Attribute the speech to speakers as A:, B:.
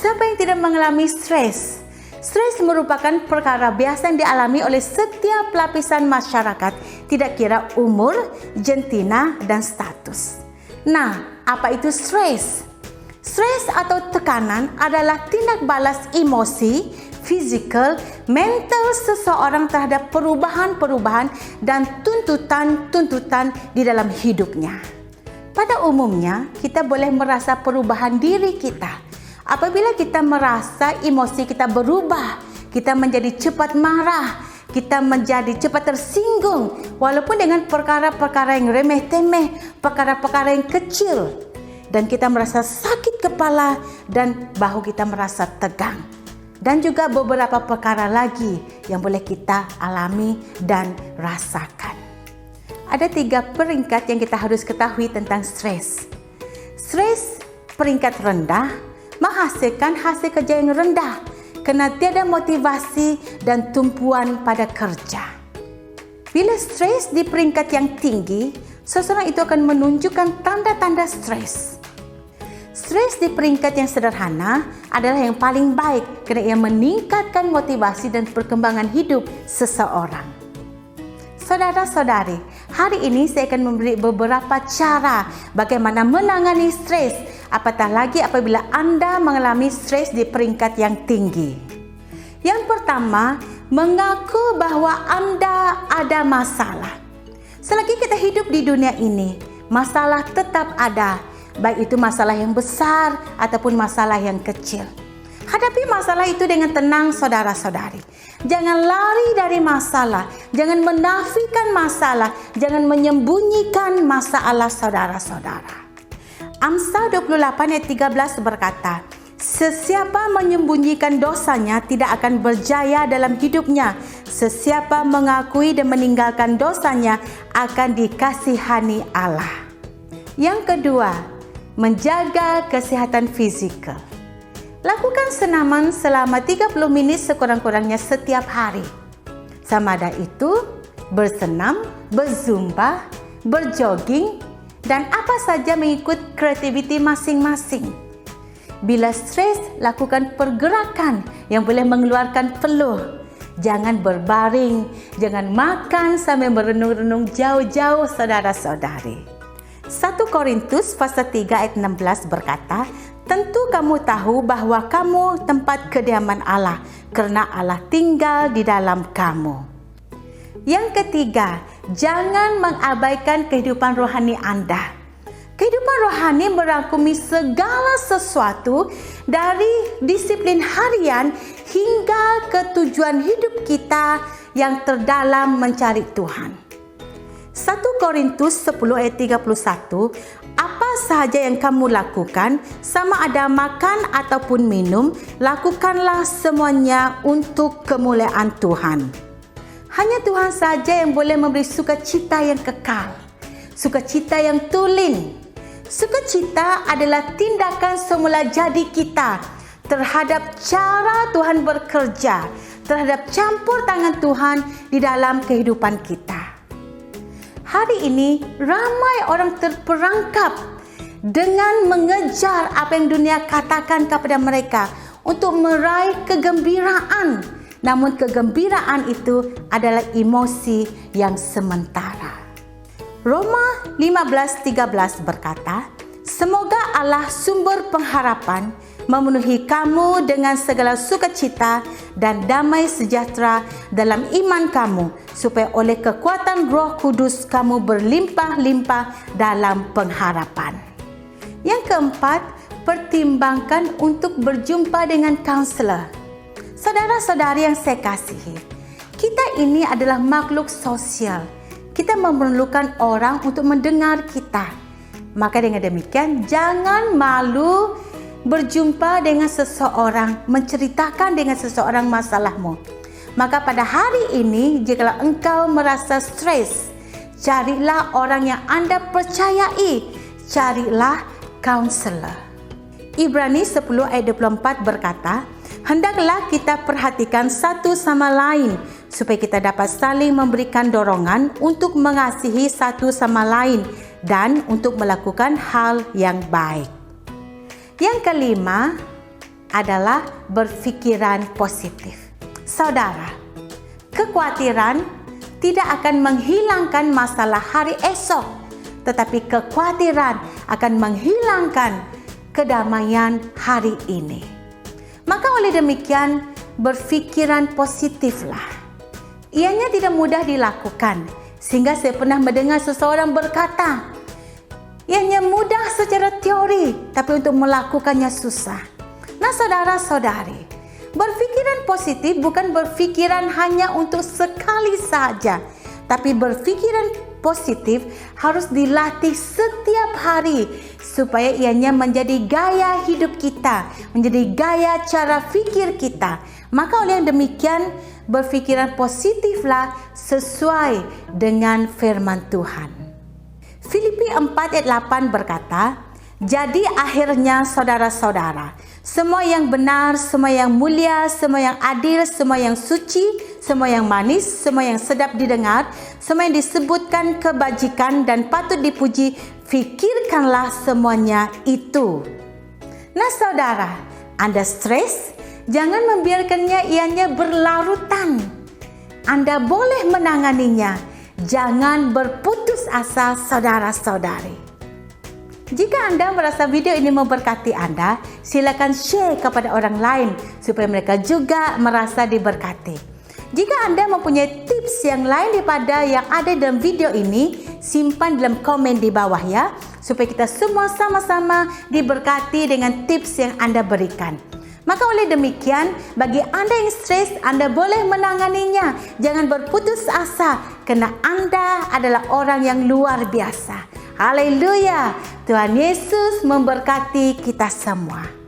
A: Siapa yang tidak mengalami stres? Stres merupakan perkara biasa yang dialami oleh setiap lapisan masyarakat, tidak kira umur, jentina, dan status. Nah, apa itu stres? Stres atau tekanan adalah tindak balas emosi, fisikal, mental seseorang terhadap perubahan-perubahan dan tuntutan-tuntutan di dalam hidupnya. Pada umumnya, kita boleh merasa perubahan diri kita. Apabila kita merasa emosi kita berubah, kita menjadi cepat marah, kita menjadi cepat tersinggung, walaupun dengan perkara-perkara yang remeh-temeh, perkara-perkara yang kecil, dan kita merasa sakit kepala dan bahu kita merasa tegang. Dan juga beberapa perkara lagi yang boleh kita alami dan rasakan. Ada 3 peringkat yang kita harus ketahui tentang stres. Stres peringkat rendah menghasilkan hasil kerja yang rendah kerana tiada motivasi dan tumpuan pada kerja. Bila stres di peringkat yang tinggi, seseorang itu akan menunjukkan tanda-tanda stres. Stres di peringkat yang sederhana adalah yang paling baik kerana ia meningkatkan motivasi dan perkembangan hidup seseorang. Saudara-saudari, hari ini saya akan memberi beberapa cara bagaimana menangani stres, apatah lagi apabila anda mengalami stres di peringkat yang tinggi. Yang pertama, mengaku bahawa anda ada masalah. Selagi kita hidup di dunia ini, masalah tetap ada, baik itu masalah yang besar ataupun masalah yang kecil. Hadapi masalah itu dengan tenang, saudara-saudari. Jangan lari dari masalah, jangan menafikan masalah, jangan menyembunyikan masalah saudara-saudara. Amsal 28 ayat 13 berkata, "Sesiapa menyembunyikan dosanya tidak akan berjaya dalam hidupnya. Sesiapa mengakui dan meninggalkan dosanya akan dikasihani Allah." Yang kedua, menjaga kesihatan fizikal. Lakukan senaman selama 30 minit sekurang-kurangnya setiap hari. Sama ada itu bersenam, berzumba, berjogging, dan apa saja mengikut kreativiti masing-masing. Bila stres, lakukan pergerakan yang boleh mengeluarkan peluh. Jangan berbaring, jangan makan sambil merenung-renung jauh-jauh, saudara-saudari. 1 Korintus pasal 3 ayat 16 berkata, "Tentu kamu tahu bahawa kamu tempat kediaman Allah, kerana Allah tinggal di dalam kamu." Yang ketiga, jangan mengabaikan kehidupan rohani anda. Kehidupan rohani merangkumi segala sesuatu dari disiplin harian hingga ke tujuan hidup kita yang terdalam mencari Tuhan. 1 Korintus 10 ayat 31, "Apa sahaja yang kamu lakukan, sama ada makan ataupun minum, lakukanlah semuanya untuk kemuliaan Tuhan." Hanya Tuhan saja yang boleh memberi sukacita yang kekal, sukacita yang tulen. Sukacita adalah tindakan semula jadi kita terhadap cara Tuhan bekerja, terhadap campur tangan Tuhan di dalam kehidupan kita. Hari ini ramai orang terperangkap dengan mengejar apa yang dunia katakan kepada mereka untuk meraih kegembiraan. Namun kegembiraan itu adalah emosi yang sementara. Roma 15:13 berkata, "Semoga Allah sumber pengharapan memenuhi kamu dengan segala sukacita dan damai sejahtera dalam iman kamu, supaya oleh kekuatan Roh Kudus kamu berlimpah-limpah dalam pengharapan." Yang keempat, pertimbangkan untuk berjumpa dengan kaunselor. Saudara-saudari yang saya kasihi, kita ini adalah makhluk sosial. Kita memerlukan orang untuk mendengar kita. Maka dengan demikian, jangan malu berjumpa dengan seseorang, menceritakan dengan seseorang masalahmu. Maka pada hari ini, jika engkau merasa stres, carilah orang yang anda percayai. Carilah kaunselor. Ibrani 10 ayat 24 berkata, "Hendaklah kita perhatikan satu sama lain, supaya kita dapat saling memberikan dorongan untuk mengasihi satu sama lain dan untuk melakukan hal yang baik." Yang kelima, adalah berfikiran positif. Saudara, kekhawatiran tidak akan menghilangkan masalah hari esok, tetapi kekhawatiran akan menghilangkan kedamaian hari ini. Maka oleh demikian, berfikiran positiflah. Ianya tidak mudah dilakukan, sehingga saya pernah mendengar seseorang berkata, ianya mudah secara teori, tapi untuk melakukannya susah. Nah saudara-saudari, berfikiran positif bukan berfikiran hanya untuk sekali saja, tapi berfikiran positif harus dilatih setiap hari supaya ianya menjadi gaya hidup kita, menjadi gaya cara fikir kita. Maka oleh yang demikian, berfikiran positiflah sesuai dengan firman Tuhan. Filipi 4 ayat 8 berkata, jadi akhirnya saudara-saudara, semua yang benar, semua yang mulia, semua yang adil, semua yang suci, semua yang manis, semua yang sedap didengar, semua yang disebutkan kebajikan dan patut dipuji, fikirkanlah semuanya itu. Nah saudara, Anda stres, jangan membiarkannya ianya berlarutan. Anda boleh menanganinya. Jangan berputus asa saudara-saudari. Jika Anda merasa video ini memberkati Anda, silakan share kepada orang lain supaya mereka juga merasa diberkati. Jika Anda mempunyai tips yang lain daripada yang ada dalam video ini, simpan dalam komen di bawah ya, supaya kita semua sama-sama diberkati dengan tips yang Anda berikan. Maka oleh demikian, bagi Anda yang stres, Anda boleh menanganinya. Jangan berputus asa, karena Anda adalah orang yang luar biasa. Haleluya! Tuhan Yesus memberkati kita semua.